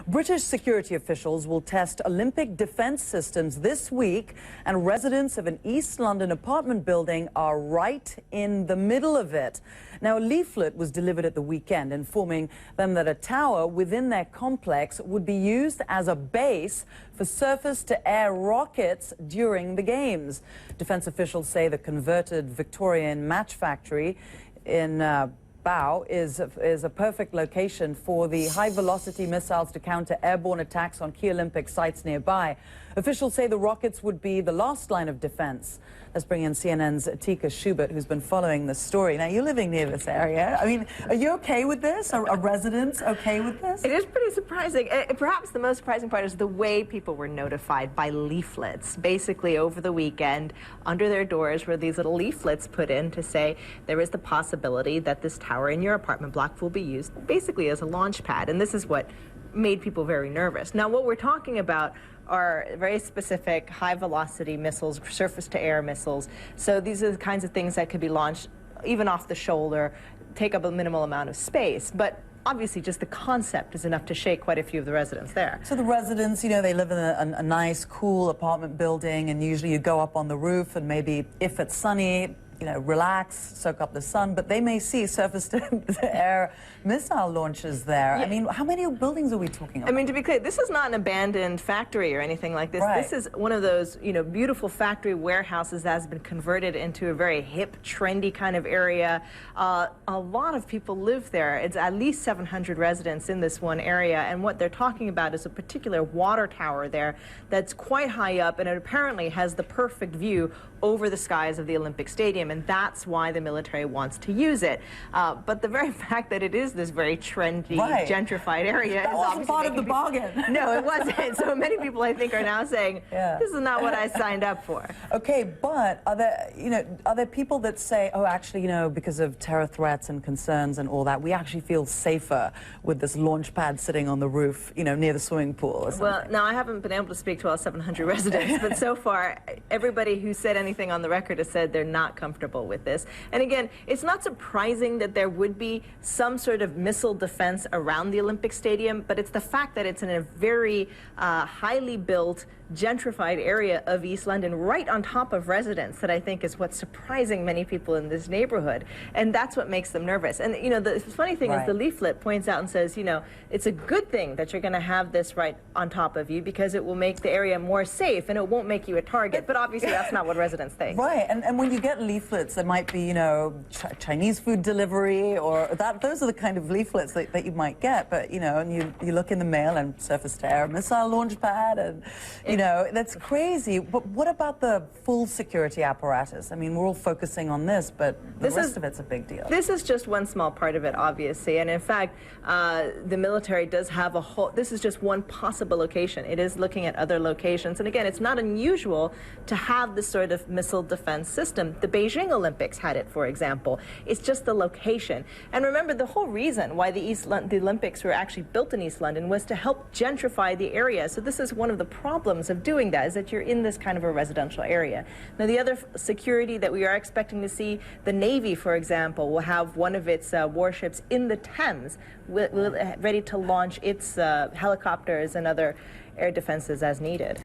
British security officials will test Olympic defence systems this week, and residents of an East London apartment building are right in the middle of it. Now, a leaflet was delivered at the weekend informing them that a tower within their complex would be used as a base for surface-to-air rockets during the Games. Defence officials say the converted Victorian match factory in Bow is a perfect location for the high-velocity missiles to counter airborne attacks on key Olympic sites nearby. Officials say the rockets would be the last line of defense. Let's bring in CNN's Tika Schubert, who's been following this story. Now, you're living near this area. I mean, are you okay with this? Are residents okay with this? It is pretty surprising. Perhaps the most surprising part is the way people were notified by leaflets. Basically, over the weekend, under their doors were these little leaflets put in to say there is the possibility that this tower in your apartment block will be used basically as a launch pad. And this is what made people very nervous. Now, what we're talking about are very specific high-velocity missiles, surface-to-air missiles. So these are the kinds of things that could be launched even off the shoulder, take up a minimal amount of space. But obviously, just the concept is enough to shake quite a few of the residents there. So the residents, you know, they live in a nice, cool apartment building, and usually you go up on the roof and maybe, if it's sunny, you know, relax, soak up the sun, but they may see surface-to-air missile launches there. Yeah. I mean, how many buildings are we talking about? I mean, to be clear, this is not an abandoned factory or anything like this. Right. This is one of those, you know, beautiful factory warehouses that has been converted into a very hip, trendy kind of area. A lot of people live there. It's at least 700 residents in this one area, and what they're talking about is a particular water tower there that's quite high up, and it apparently has the perfect view over the skies of the Olympic Stadium, and that's why the military wants to use it. But the very fact that it is this very trendy, gentrified area that wasn't part of the bargain. No, it wasn't. So many people, I think, are now saying, this is not what I signed up for. Okay, but are there people that say, oh, actually, you know, because of terror threats and concerns and all that, we actually feel safer with this launch pad sitting on the roof, you know, near the swimming pool or something? Well, now I haven't been able to speak to all 700 residents, but so far, everybody who said anything on the record has said they're not comfortable with this. And again, it's not surprising that there would be some sort of missile defense around the Olympic Stadium, but it's the fact that it's in a very highly built, gentrified area of East London, right on top of residents, that I think is what's surprising many people in this neighborhood. And that's what makes them nervous. And, you know, the funny thing is the leaflet points out and says, you know, it's a good thing that you're going to have this right on top of you because it will make the area more safe and it won't make you a target. But obviously, that's not what residents think. Right. And when you get leaflets, there might be, you know, Chinese food delivery or that. Those are the kind of leaflets that you might get. But, you know, and you look in the mail and surface-to-air missile launch pad and, you know, that's crazy. But what about the full security apparatus? I mean, we're all focusing on this, but the rest of it's a big deal. This is just one small part of it, obviously. And in fact, the military does have a whole, this is just one possible location. It is looking at other locations. And again, it's not unusual to have this sort of missile defense system. The Beijing Olympics had it, for example. It's just the location. And remember, the whole reason why the Olympics were actually built in East London was to help gentrify the area. So this is one of the problems of doing that, is that you're in this kind of a residential area. Now, the other security that we are expecting to see, the Navy, for example, will have one of its warships in the Thames ready to launch its helicopters and other air defenses as needed.